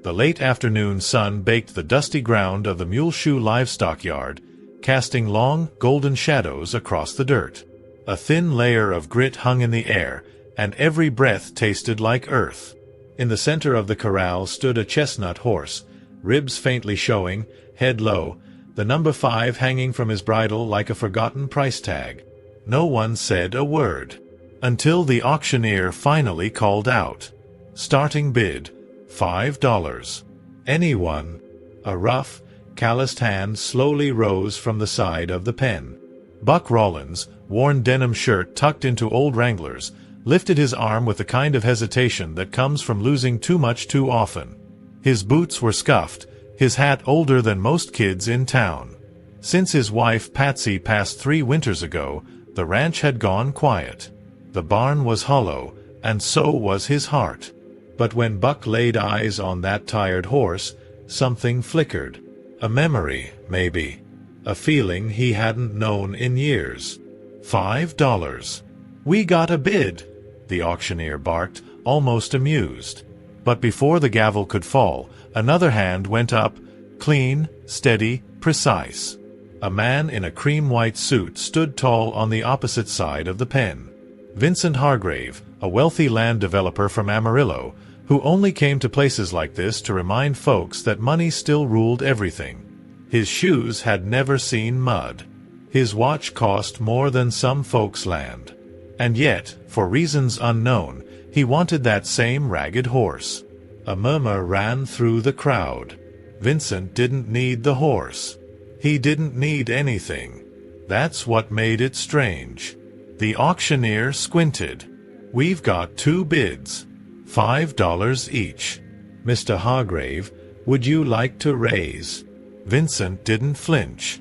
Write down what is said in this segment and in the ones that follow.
The late afternoon sun baked the dusty ground of the Muleshoe livestock yard, casting long, golden shadows across the dirt. A thin layer of grit hung in the air, and every breath tasted like earth. In the center of the corral stood a chestnut horse, ribs faintly showing, head low, the number 5 hanging from his bridle like a forgotten price tag. No one said a word, until the auctioneer finally called out. Starting bid, $5. Anyone? A rough, calloused hand slowly rose from the side of the pen. Buck Rawlins, worn denim shirt tucked into old Wranglers, lifted his arm with the kind of hesitation that comes from losing too much too often. His boots were scuffed, his hat older than most kids in town. Since his wife Patsy passed 3 winters ago, the ranch had gone quiet. The barn was hollow, and so was his heart. But when Buck laid eyes on that tired horse, something flickered. A memory, maybe. A feeling he hadn't known in years. $5. We got a bid, the auctioneer barked, almost amused. But before the gavel could fall, another hand went up, clean, steady, precise. A man in a cream-white suit stood tall on the opposite side of the pen. Vincent Hargrave, a wealthy land developer from Amarillo, who only came to places like this to remind folks that money still ruled everything. His shoes had never seen mud. His watch cost more than some folks' land. And yet, for reasons unknown, he wanted that same ragged horse. A murmur ran through the crowd. Vincent didn't need the horse. He didn't need anything. That's what made it strange. The auctioneer squinted. We've got 2 bids. $5 each. Mr. Hargrave, would you like to raise? Vincent didn't flinch.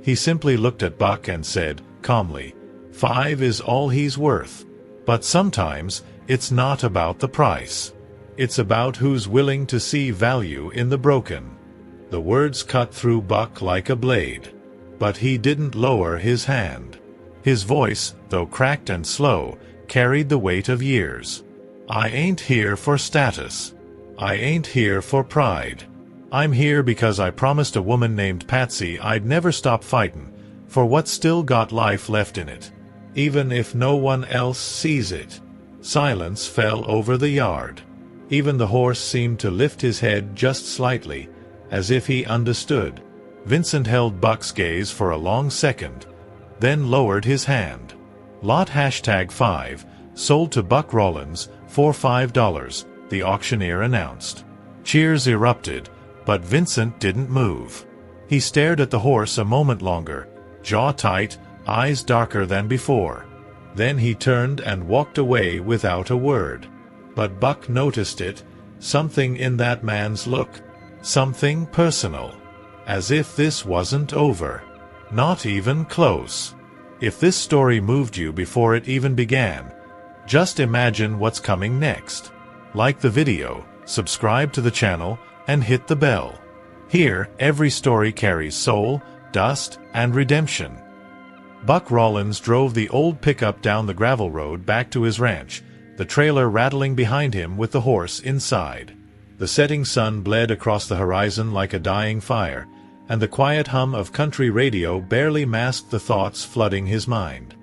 He simply looked at Buck and said, calmly, 5 is all he's worth. But sometimes, it's not about the price. It's about who's willing to see value in the broken. The words cut through Buck like a blade. But he didn't lower his hand. His voice, though cracked and slow, carried the weight of years. I ain't here for status. I ain't here for pride. I'm here because I promised a woman named Patsy I'd never stop fightin' for what's still got life left in it, even if no one else sees it. Silence fell over the yard. Even the horse seemed to lift his head just slightly, as if he understood. Vincent held Buck's gaze for a long second, then lowered his hand. Lot #5, sold to Buck Rawlins, for $5, the auctioneer announced. Cheers erupted, but Vincent didn't move. He stared at the horse a moment longer, jaw tight, eyes darker than before. Then he turned and walked away without a word. But Buck noticed it, something in that man's look, something personal. As if this wasn't over. Not even close. If this story moved you before it even began, just imagine what's coming next. Like the video, subscribe to the channel, and hit the bell. Here, every story carries soul, dust, and redemption. Buck Rawlins drove the old pickup down the gravel road back to his ranch, the trailer rattling behind him with the horse inside. The setting sun bled across the horizon like a dying fire, and the quiet hum of country radio barely masked the thoughts flooding his mind.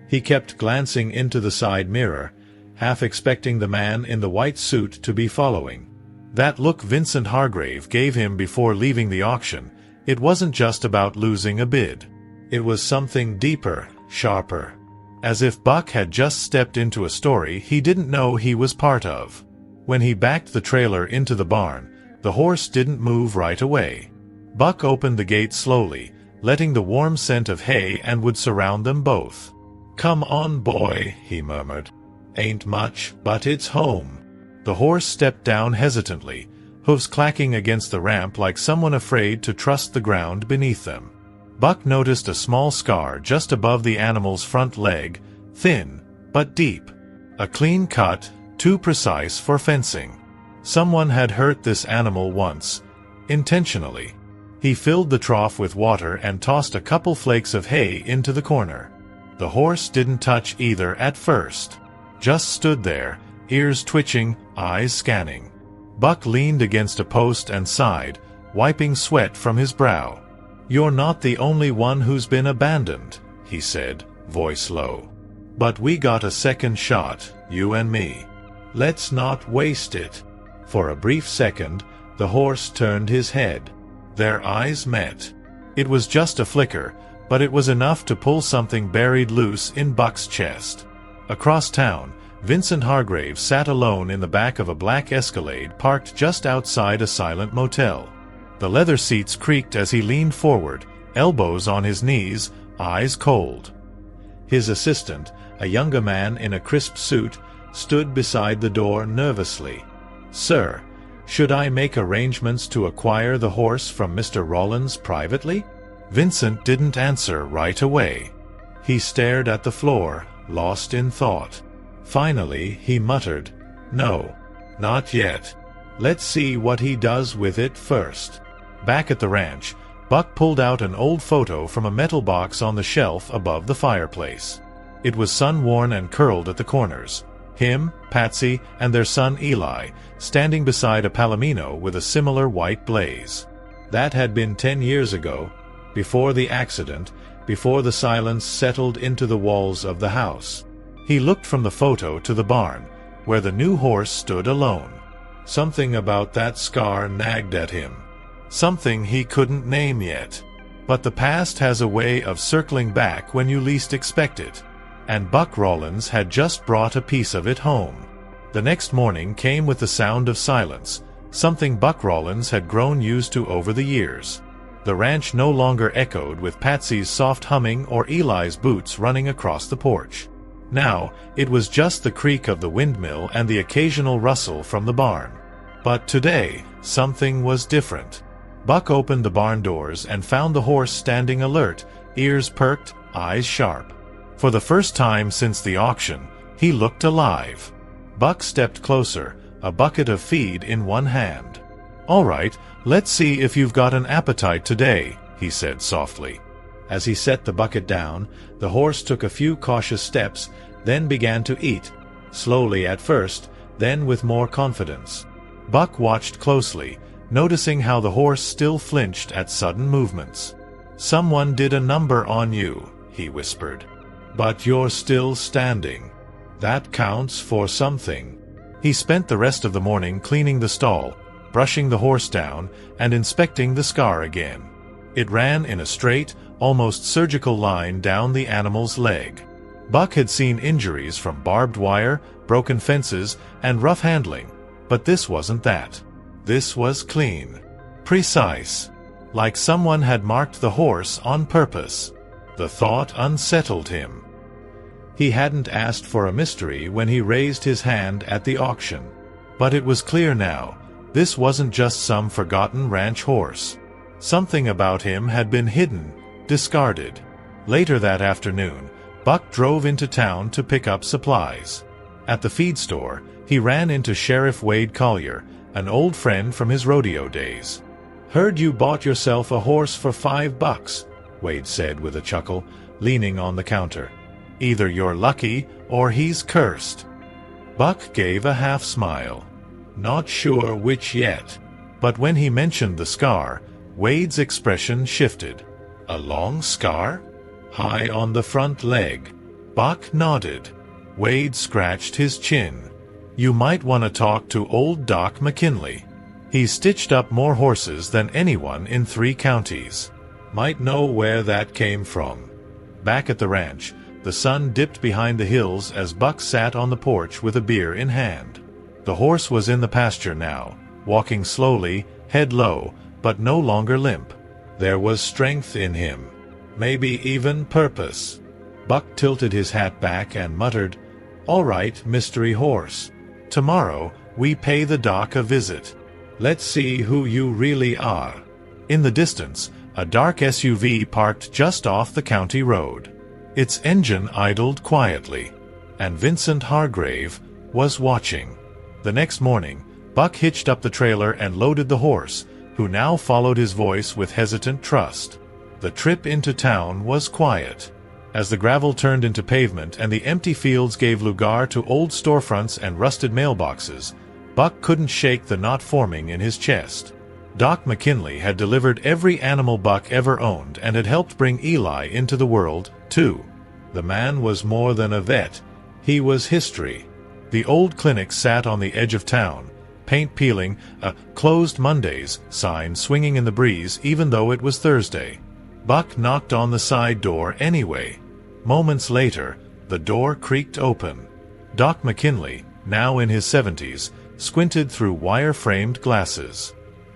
He kept glancing into the side mirror, half expecting the man in the white suit to be following. That look Vincent Hargrave gave him before leaving the auction, it wasn't just about losing a bid. It was something deeper, sharper. As if Buck had just stepped into a story he didn't know he was part of. When he backed the trailer into the barn, the horse didn't move right away. Buck opened the gate slowly, letting the warm scent of hay and wood surround them both. Come on, boy, he murmured. Ain't much, but it's home. The horse stepped down hesitantly, hooves clacking against the ramp like someone afraid to trust the ground beneath them. Buck noticed a small scar just above the animal's front leg, thin, but deep. A clean cut, too precise for fencing. Someone had hurt this animal once, intentionally. He filled the trough with water and tossed a couple flakes of hay into the corner. The horse didn't touch either at first. Just stood there, ears twitching, eyes scanning. Buck leaned against a post and sighed, wiping sweat from his brow. "You're not the only one who's been abandoned," he said, voice low. "But we got a second shot, you and me. Let's not waste it." For a brief second, the horse turned his head. Their eyes met. It was just a flicker, but it was enough to pull something buried loose in Buck's chest. Across town, Vincent Hargrave sat alone in the back of a black Escalade parked just outside a silent motel. The leather seats creaked as he leaned forward, elbows on his knees, eyes cold. His assistant, a younger man in a crisp suit, stood beside the door nervously. "Sir, should I make arrangements to acquire the horse from Mr. Rawlins privately?" Vincent didn't answer right away. He stared at the floor, lost in thought. Finally, he muttered, "No, not yet. Let's see what he does with it first." Back at the ranch, Buck pulled out an old photo from a metal box on the shelf above the fireplace. It was sun-worn and curled at the corners. Him, Patsy, and their son Eli, standing beside a palomino with a similar white blaze. That had been 10 years ago, before the accident, before the silence settled into the walls of the house. He looked from the photo to the barn, where the new horse stood alone. Something about that scar nagged at him. Something he couldn't name yet. But the past has a way of circling back when you least expect it. And Buck Rawlins had just brought a piece of it home. The next morning came with the sound of silence, something Buck Rawlins had grown used to over the years. The ranch no longer echoed with Patsy's soft humming or Eli's boots running across the porch. Now, it was just the creak of the windmill and the occasional rustle from the barn. But today, something was different. Buck opened the barn doors and found the horse standing alert, ears perked, eyes sharp. For the first time since the auction, he looked alive. Buck stepped closer, a bucket of feed in one hand. "All right, let's see if you've got an appetite today," he said softly. As he set the bucket down, the horse took a few cautious steps, then began to eat, slowly at first, then with more confidence. Buck watched closely, noticing how the horse still flinched at sudden movements. "Someone did a number on you," he whispered. "But you're still standing. That counts for something." He spent the rest of the morning cleaning the stall, brushing the horse down, and inspecting the scar again. It ran in a straight, almost surgical line down the animal's leg. Buck had seen injuries from barbed wire, broken fences, and rough handling, but this wasn't that. This was clean. Precise. Like someone had marked the horse on purpose. The thought unsettled him. He hadn't asked for a mystery when he raised his hand at the auction. But it was clear now, this wasn't just some forgotten ranch horse. Something about him had been hidden, discarded. Later that afternoon, Buck drove into town to pick up supplies. At the feed store, he ran into Sheriff Wade Collier, an old friend from his rodeo days. "Heard you bought yourself a horse for $5, Wade said with a chuckle, leaning on the counter. "Either you're lucky, or he's cursed." Buck gave a half-smile. Not sure which yet. But when he mentioned the scar, Wade's expression shifted. "A long scar? High on the front leg." Buck nodded. Wade scratched his chin. "You might want to talk to old Doc McKinley. He's stitched up more horses than anyone in 3 counties. Might know where that came from." Back at the ranch, the sun dipped behind the hills as Buck sat on the porch with a beer in hand. The horse was in the pasture now, walking slowly, head low, but no longer limp. There was strength in him. Maybe even purpose. Buck tilted his hat back and muttered, "All right, mystery horse. Tomorrow, we pay the doc a visit. Let's see who you really are." In the distance, a dark SUV parked just off the county road. Its engine idled quietly, and Vincent Hargrave was watching. The next morning, Buck hitched up the trailer and loaded the horse, who now followed his voice with hesitant trust. The trip into town was quiet. As the gravel turned into pavement and the empty fields gave lugar to old storefronts and rusted mailboxes, Buck couldn't shake the knot forming in his chest. Doc McKinley had delivered every animal Buck ever owned and had helped bring Eli into the world, too. The man was more than a vet. He was history. The old clinic sat on the edge of town, paint peeling, a "Closed Mondays" sign swinging in the breeze even though it was Thursday. Buck knocked on the side door anyway. Moments later, the door creaked open. Doc McKinley, now in his 70s, squinted through wire-framed glasses.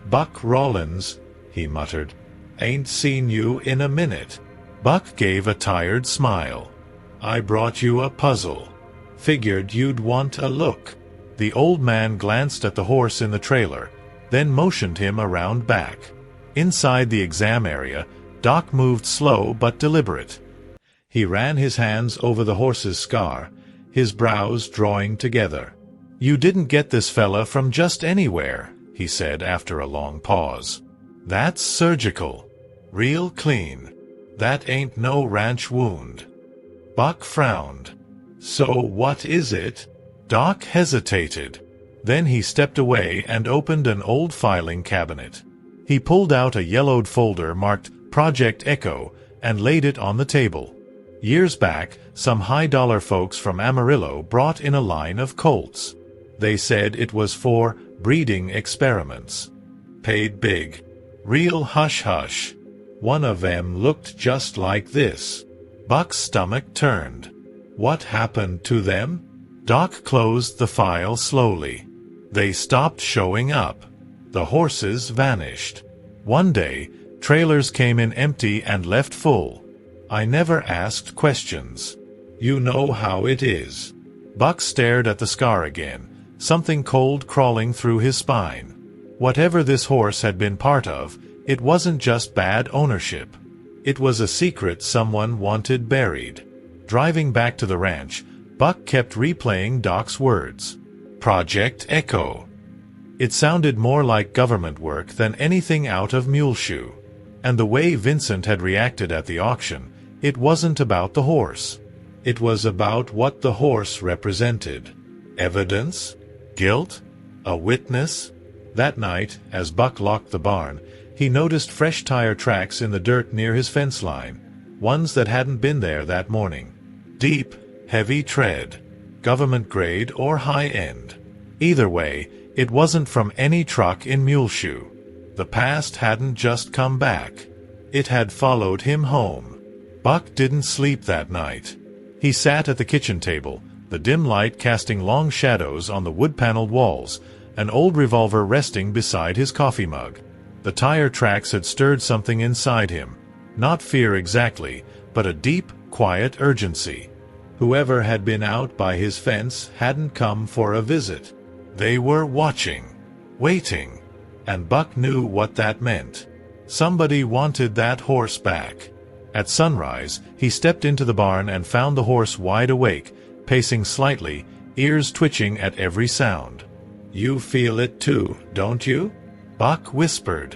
"Buck Rawlins," he muttered. "Ain't seen you in a minute." Buck gave a tired smile. "I brought you a puzzle. Figured you'd want a look." The old man glanced at the horse in the trailer, then motioned him around back. Inside the exam area, Doc moved slow but deliberate. He ran his hands over the horse's scar, his brows drawing together. "You didn't get this fella from just anywhere," he said after a long pause. "That's surgical. Real clean. That ain't no ranch wound." Buck frowned. "So what is it?" Doc hesitated. Then he stepped away and opened an old filing cabinet. He pulled out a yellowed folder marked Project Echo and laid it on the table. Years back, some high-dollar folks from Amarillo brought in a line of colts. They said it was for breeding experiments. Paid big. Real hush-hush. One of them looked just like this. Buck's stomach turned. What happened to them? Doc closed the file slowly. They stopped showing up. The horses vanished. One day, trailers came in empty and left full. I never asked questions. You know how it is. Buck stared at the scar again, something cold crawling through his spine. Whatever this horse had been part of, it wasn't just bad ownership. It was a secret someone wanted buried. Driving back to the ranch, Buck kept replaying Doc's words. Project Echo. It sounded more like government work than anything out of Muleshoe. And the way Vincent had reacted at the auction, it wasn't about the horse. It was about what the horse represented. Evidence? Guilt? A witness? That night, as Buck locked the barn, he noticed fresh tire tracks in the dirt near his fence line, ones that hadn't been there that morning. Deep, heavy tread. Government grade or high-end. Either way, it wasn't from any truck in Muleshoe. The past hadn't just come back. It had followed him home. Buck didn't sleep that night. He sat at the kitchen table, the dim light casting long shadows on the wood-paneled walls, an old revolver resting beside his coffee mug. The tire tracks had stirred something inside him. Not fear exactly, but a deep, quiet urgency. Whoever had been out by his fence hadn't come for a visit. They were watching, waiting, and Buck knew what that meant. Somebody wanted that horse back. At sunrise, he stepped into the barn and found the horse wide awake, pacing slightly, ears twitching at every sound. "You feel it too, don't you?" Buck whispered.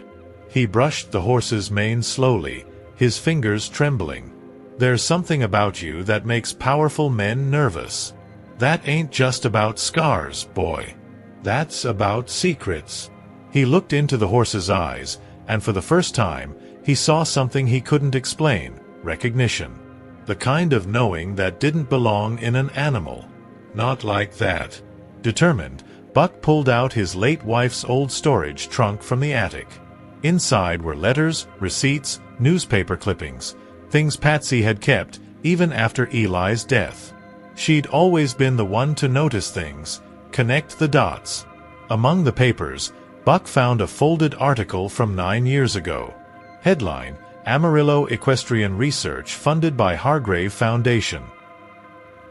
He brushed the horse's mane slowly, his fingers trembling. "There's something about you that makes powerful men nervous. That ain't just about scars, boy. That's about secrets." He looked into the horse's eyes, and for the first time, he saw something he couldn't explain, recognition. The kind of knowing that didn't belong in an animal. Not like that. Determined, Buck pulled out his late wife's old storage trunk from the attic. Inside were letters, receipts, newspaper clippings, things Patsy had kept, even after Eli's death. She'd always been the one to notice things, connect the dots. Among the papers, Buck found a folded article from 9 years ago. Headline, Amarillo Equestrian Research funded by Hargrave Foundation.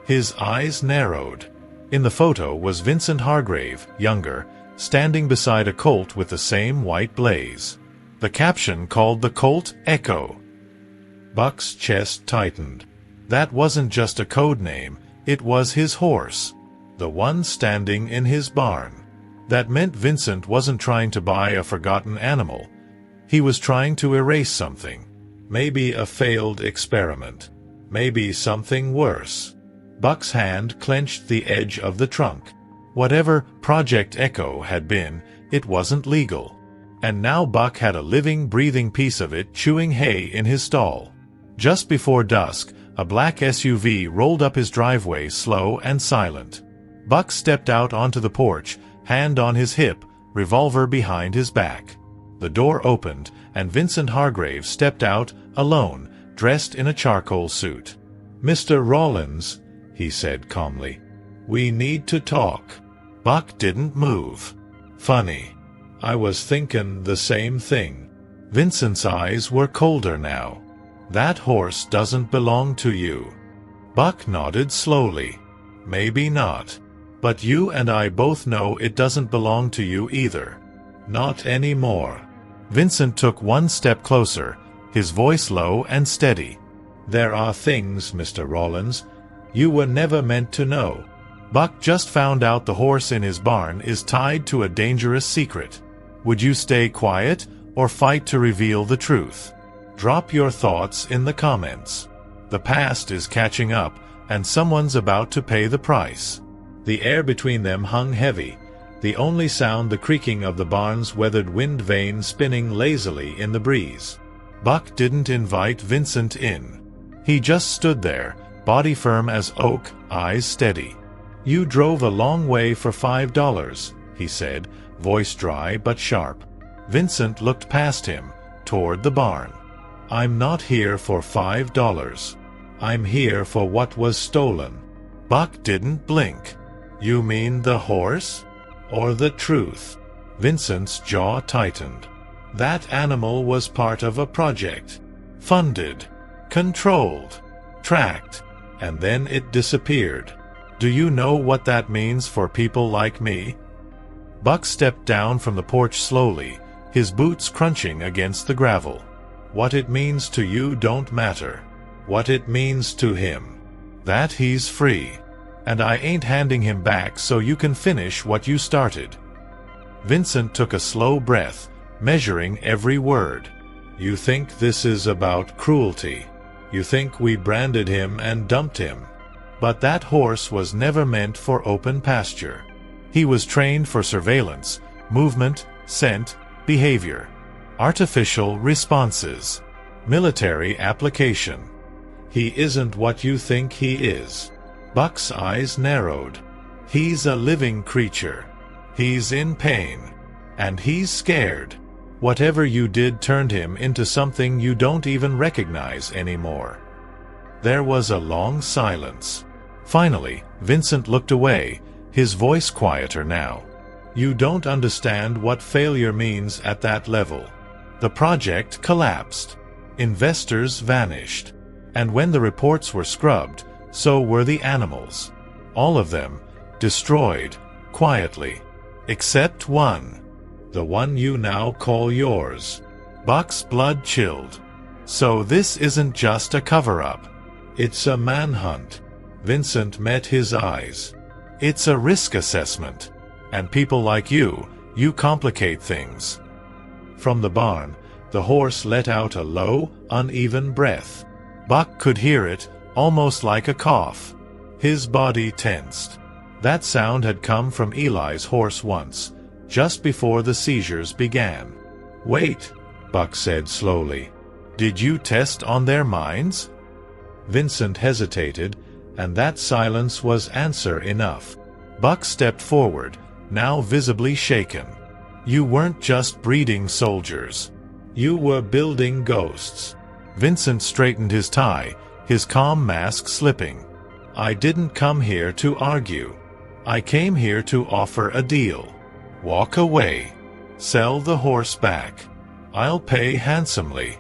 His eyes narrowed. In the photo was Vincent Hargrave, younger, standing beside a colt with the same white blaze. The caption called the colt Echo. Buck's chest tightened. That wasn't just a code name, it was his horse. The one standing in his barn. That meant Vincent wasn't trying to buy a forgotten animal. He was trying to erase something. Maybe a failed experiment. Maybe something worse. Buck's hand clenched the edge of the trunk. Whatever Project Echo had been, it wasn't legal. And now Buck had a living, breathing piece of it chewing hay in his stall. Just before dusk, a black SUV rolled up his driveway slow and silent. Buck stepped out onto the porch, hand on his hip, revolver behind his back. The door opened, and Vincent Hargrave stepped out, alone, dressed in a charcoal suit. "Mr. Rawlins," he said calmly, "we need to talk." Buck didn't move. "Funny. I was thinking the same thing." Vincent's eyes were colder now. "That horse doesn't belong to you." Buck nodded slowly. "Maybe not. But you and I both know it doesn't belong to you either. Not anymore." Vincent took one step closer, his voice low and steady. "There are things, Mr. Rawlins, you were never meant to know. Buck just found out the horse in his barn is tied to a dangerous secret. Would you stay quiet or fight to reveal the truth? Drop your thoughts in the comments. The past is catching up, and someone's about to pay the price." The air between them hung heavy, the only sound the creaking of the barn's weathered wind vane spinning lazily in the breeze. Buck didn't invite Vincent in. He just stood there, body firm as oak, eyes steady. "You drove a long way for $5, he said, voice dry but sharp. Vincent looked past him, toward the barn. "I'm not here for $5. I'm here for what was stolen." Buck didn't blink. "You mean the horse? Or the truth?" Vincent's jaw tightened. "That animal was part of a project. Funded, controlled, tracked, and then it disappeared. Do you know what that means for people like me?" Buck stepped down from the porch slowly, his boots crunching against the gravel. "What it means to you don't matter. What it means to him. That he's free. And I ain't handing him back so you can finish what you started." Vincent took a slow breath, measuring every word. "You think this is about cruelty. You think we branded him and dumped him. But that horse was never meant for open pasture. He was trained for surveillance, movement, scent, behavior. Artificial responses. Military application. He isn't what you think he is." Buck's eyes narrowed. "He's a living creature. He's in pain. And he's scared. Whatever you did turned him into something you don't even recognize anymore." There was a long silence. Finally, Vincent looked away, his voice quieter now. "You don't understand what failure means at that level. The project collapsed. Investors vanished. And when the reports were scrubbed, so were the animals. All of them, destroyed, quietly. Except one. The one you now call yours." Buck's blood chilled. "So this isn't just a cover-up. It's a manhunt." Vincent met his eyes. "It's a risk assessment. And people like you complicate things." From the barn, the horse let out a low, uneven breath. Buck could hear it, almost like a cough. His body tensed. That sound had come from Eli's horse once, just before the seizures began. "Wait," Buck said slowly. "Did you test on their minds?" Vincent hesitated, and that silence was answer enough. Buck stepped forward, now visibly shaken. "You weren't just breeding soldiers. You were building ghosts." Vincent straightened his tie, his calm mask slipping. "I didn't come here to argue. I came here to offer a deal. Walk away. Sell the horse back. I'll pay handsomely.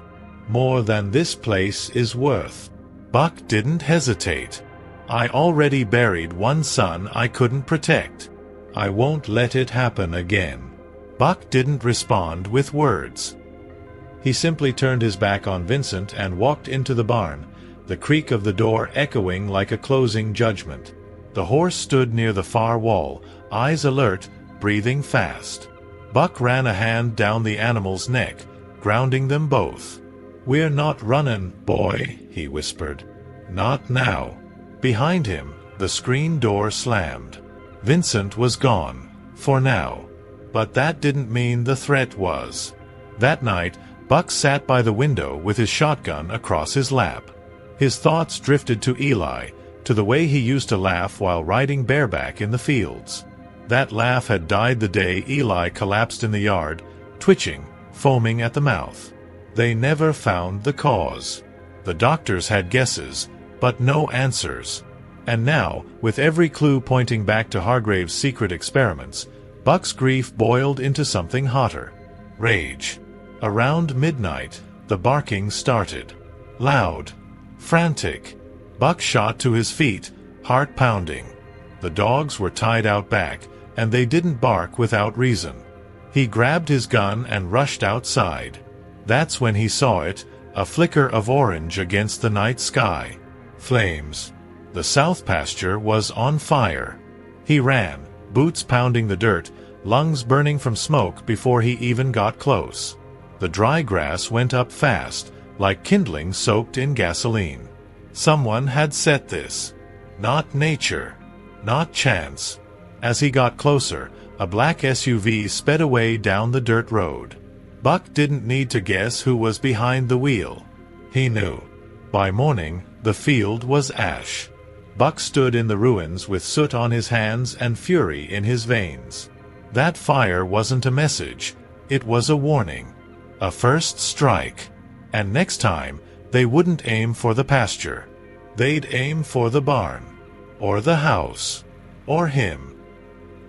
More than this place is worth." Buck didn't hesitate. "I already buried one son I couldn't protect. I won't let it happen again." Buck didn't respond with words. He simply turned his back on Vincent and walked into the barn, the creak of the door echoing like a closing judgment. The horse stood near the far wall, eyes alert, breathing fast. Buck ran a hand down the animal's neck, grounding them both. "We're not running, boy," he whispered. "Not now." Behind him, the screen door slammed. Vincent was gone, for now. But that didn't mean the threat was. That night, Buck sat by the window with his shotgun across his lap. His thoughts drifted to Eli, to the way he used to laugh while riding bareback in the fields. That laugh had died the day Eli collapsed in the yard, twitching, foaming at the mouth. They never found the cause. The doctors had guesses, but no answers. And now, with every clue pointing back to Hargrave's secret experiments, Buck's grief boiled into something hotter. Rage. Around midnight, the barking started. Loud. Frantic. Buck shot to his feet, heart pounding. The dogs were tied out back, and they didn't bark without reason. He grabbed his gun and rushed outside. That's when he saw it, a flicker of orange against the night sky. Flames. The south pasture was on fire. He ran, boots pounding the dirt, lungs burning from smoke before he even got close. The dry grass went up fast, like kindling soaked in gasoline. Someone had set this. Not nature. Not chance. As he got closer, a black SUV sped away down the dirt road. Buck didn't need to guess who was behind the wheel. He knew. By morning, the field was ash. Buck stood in the ruins with soot on his hands and fury in his veins. That fire wasn't a message, it was a warning. A first strike. And next time, they wouldn't aim for the pasture. They'd aim for the barn. Or the house. Or him.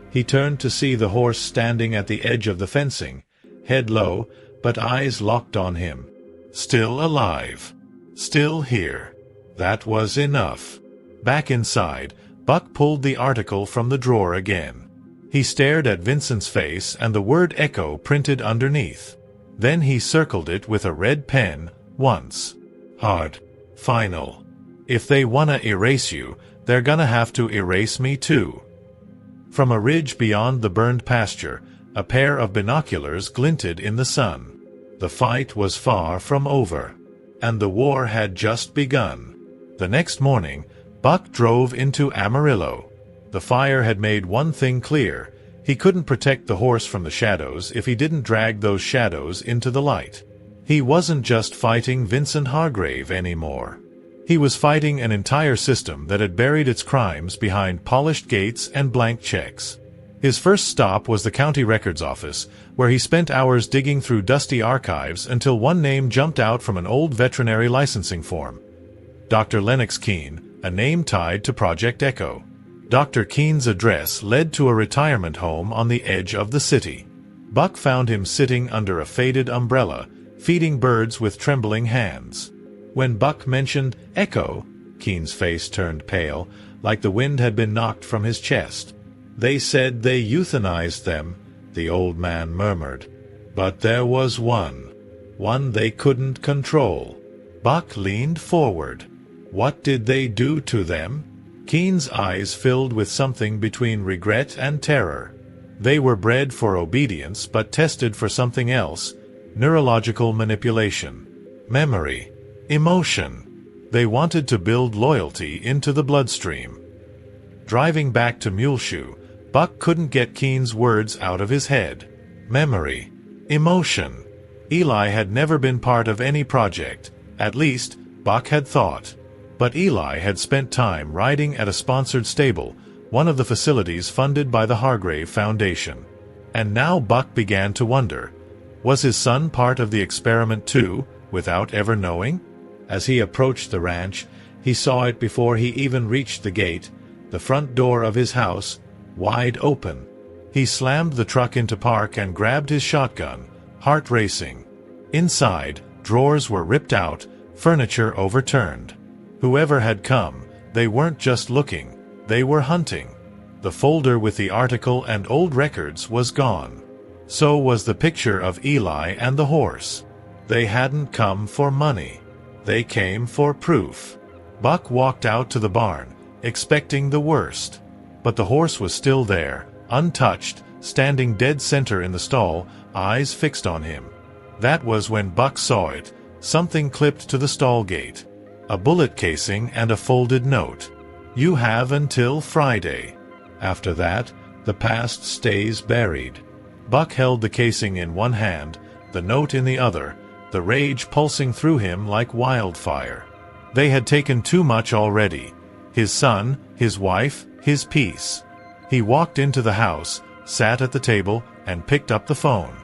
He turned to see the horse standing at the edge of the fencing, head low, but eyes locked on him. Still alive. Still here. That was enough. Back inside, Buck pulled the article from the drawer again. He stared at Vincent's face and the word Echo printed underneath. Then he circled it with a red pen, once. Hard. Final. If they wanna erase you, they're gonna have to erase me too. From a ridge beyond the burned pasture, a pair of binoculars glinted in the sun. The fight was far from over. And the war had just begun. The next morning, Buck drove into Amarillo. The fire had made one thing clear. He couldn't protect the horse from the shadows if he didn't drag those shadows into the light. He wasn't just fighting Vincent Hargrave anymore. He was fighting an entire system that had buried its crimes behind polished gates and blank checks. His first stop was the county records office, where he spent hours digging through dusty archives until one name jumped out from an old veterinary licensing form. Dr. Lennox Keene, a name tied to Project Echo. Dr. Keene's address led to a retirement home on the edge of the city. Buck found him sitting under a faded umbrella, feeding birds with trembling hands. When Buck mentioned Echo, Keene's face turned pale, like the wind had been knocked from his chest. They said they euthanized them, the old man murmured. But there was one they couldn't control. Buck leaned forward. What did they do to them? Keene's eyes filled with something between regret and terror. They were bred for obedience but tested for something else, neurological manipulation, memory, emotion. They wanted to build loyalty into the bloodstream. Driving back to Muleshoe, Buck couldn't get Keene's words out of his head. Memory. Emotion. Eli had never been part of any project, at least, Buck had thought. But Eli had spent time riding at a sponsored stable, one of the facilities funded by the Hargrave Foundation. And now Buck began to wonder, was his son part of the experiment too, without ever knowing? As he approached the ranch, he saw it before he even reached the gate, the front door of his house, wide open. He slammed the truck into park and grabbed his shotgun, heart racing. Inside, drawers were ripped out, furniture overturned. Whoever had come, they weren't just looking, they were hunting. The folder with the article and old records was gone. So was the picture of Eli and the horse. They hadn't come for money. They came for proof. Buck walked out to the barn, expecting the worst. But the horse was still there, untouched, standing dead center in the stall, eyes fixed on him. That was when Buck saw it, something clipped to the stall gate. A bullet casing and a folded note. You have until Friday. After that, the past stays buried. Buck held the casing in one hand, the note in the other, the rage pulsing through him like wildfire. They had taken too much already. His son, his wife, his peace. He walked into the house, sat at the table, and picked up the phone.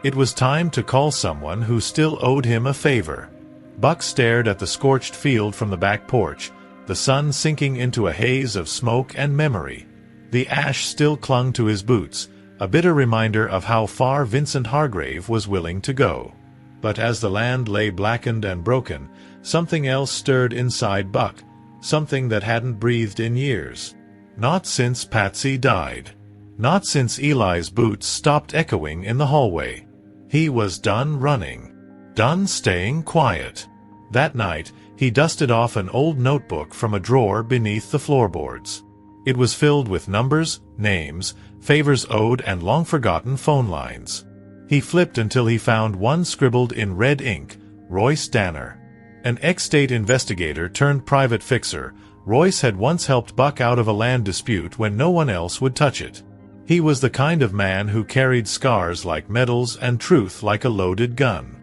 It was time to call someone who still owed him a favor. Buck stared at the scorched field from the back porch, the sun sinking into a haze of smoke and memory. The ash still clung to his boots, a bitter reminder of how far Vincent Hargrave was willing to go. But as the land lay blackened and broken, something else stirred inside Buck, something that hadn't breathed in years. Not since Patsy died. Not since Eli's boots stopped echoing in the hallway. He was done running. Done staying quiet. That night, he dusted off an old notebook from a drawer beneath the floorboards. It was filled with numbers, names, favors owed, and long-forgotten phone lines. He flipped until he found one scribbled in red ink, Royce Danner. An ex-state investigator turned private fixer, Royce had once helped Buck out of a land dispute when no one else would touch it. He was the kind of man who carried scars like medals and truth like a loaded gun.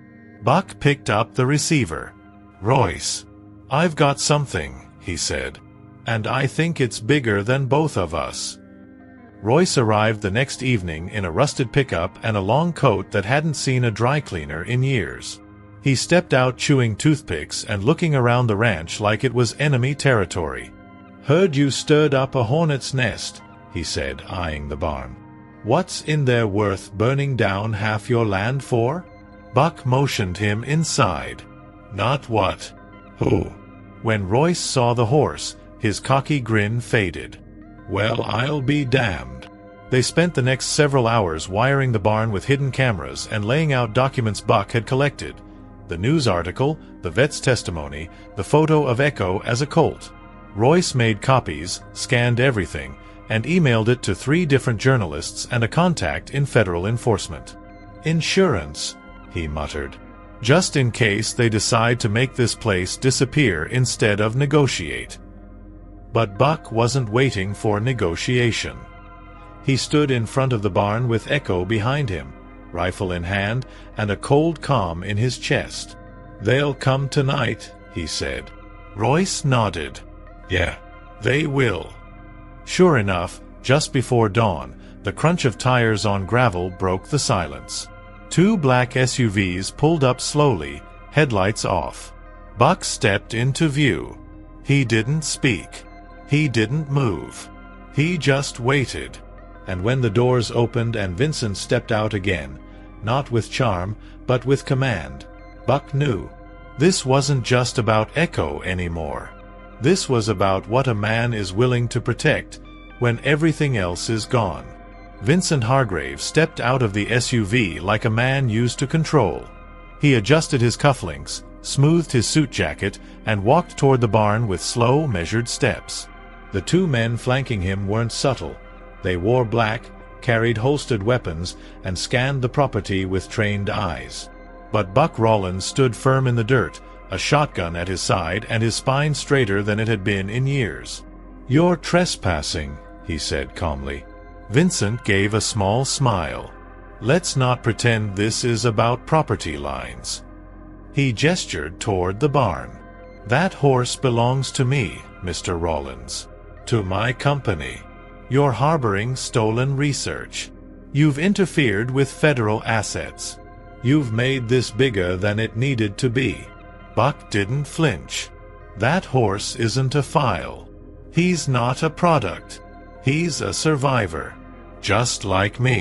Buck picked up the receiver. "Royce, I've got something," he said. "And I think it's bigger than both of us." Royce arrived the next evening in a rusted pickup and a long coat that hadn't seen a dry cleaner in years. He stepped out chewing toothpicks and looking around the ranch like it was enemy territory. "Heard you stirred up a hornet's nest," he said, eyeing the barn. "What's in there worth burning down half your land for?" Buck motioned him inside. "Not what? Who?" When Royce saw the horse, his cocky grin faded. "Well, I'll be damned." They spent the next several hours wiring the barn with hidden cameras and laying out documents Buck had collected. The news article, the vet's testimony, the photo of Echo as a colt. Royce made copies, scanned everything, and emailed it to 3 different journalists and a contact in federal enforcement. "Insurance," he muttered. "Just in case they decide to make this place disappear instead of negotiate." But Buck wasn't waiting for negotiation. He stood in front of the barn with Echo behind him, rifle in hand, and a cold calm in his chest. "They'll come tonight," he said. Royce nodded. "Yeah, they will." Sure enough, just before dawn, the crunch of tires on gravel broke the silence. 2 black SUVs pulled up slowly, headlights off. Buck stepped into view. He didn't speak. He didn't move. He just waited. And when the doors opened and Vincent stepped out again, not with charm, but with command, Buck knew. This wasn't just about Echo anymore. This was about what a man is willing to protect when everything else is gone. Vincent Hargrave stepped out of the SUV like a man used to control. He adjusted his cufflinks, smoothed his suit jacket, and walked toward the barn with slow, measured steps. The 2 men flanking him weren't subtle. They wore black, carried holstered weapons, and scanned the property with trained eyes. But Buck Rawlins stood firm in the dirt, a shotgun at his side and his spine straighter than it had been in years. "You're trespassing," he said calmly. Vincent gave a small smile. "Let's not pretend this is about property lines." He gestured toward the barn. "That horse belongs to me, Mr. Rawlins. To my company. You're harboring stolen research. You've interfered with federal assets. You've made this bigger than it needed to be." Buck didn't flinch. "That horse isn't a file. He's not a product. He's a survivor. Just like me."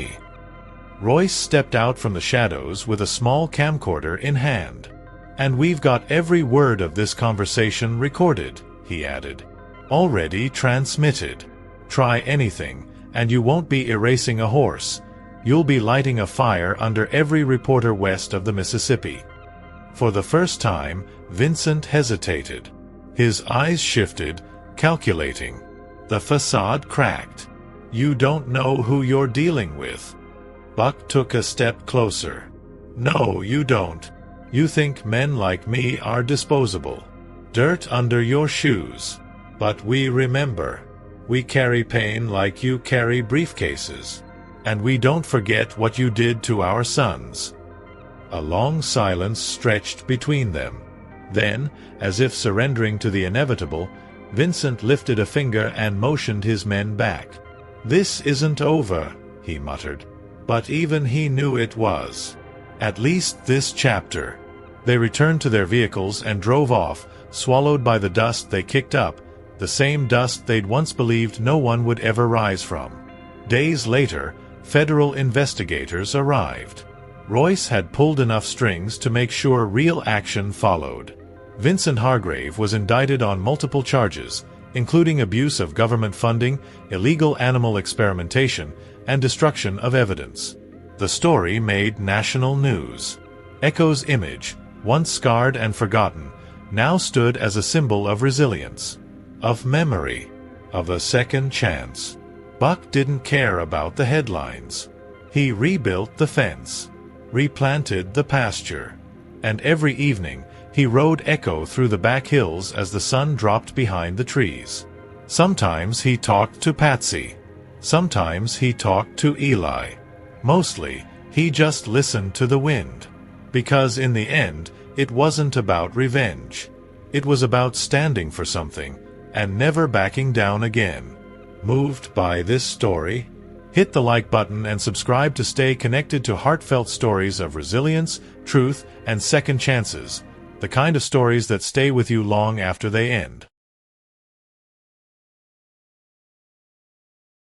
Royce stepped out from the shadows with a small camcorder in hand. "And we've got every word of this conversation recorded," he added. "Already transmitted. Try anything, and you won't be erasing a horse. You'll be lighting a fire under every reporter west of the Mississippi." For the first time, Vincent hesitated. His eyes shifted, calculating. The facade cracked. "You don't know who you're dealing with." Buck took a step closer. "No, you don't. You think men like me are disposable. Dirt under your shoes. But we remember. We carry pain like you carry briefcases. And we don't forget what you did to our sons." A long silence stretched between them. Then, as if surrendering to the inevitable, Vincent lifted a finger and motioned his men back. "This isn't over," he muttered. But even he knew it was. At least this chapter. They returned to their vehicles and drove off, swallowed by the dust they kicked up, the same dust they'd once believed no one would ever rise from. Days later, federal investigators arrived. Royce had pulled enough strings to make sure real action followed. Vincent Hargrave was indicted on multiple charges, including abuse of government funding, illegal animal experimentation, and destruction of evidence. The story made national news. Echo's image, once scarred and forgotten, now stood as a symbol of resilience, of memory, of a second chance. Buck didn't care about the headlines. He rebuilt the fence, replanted the pasture, and every evening he rode Echo through the back hills as the sun dropped behind the trees. Sometimes he talked to Patsy. Sometimes he talked to Eli. Mostly, he just listened to the wind. Because in the end, it wasn't about revenge. It was about standing for something, and never backing down again. Moved by this story? Hit the like button and subscribe to stay connected to heartfelt stories of resilience, truth, and second chances, the kind of stories that stay with you long after they end.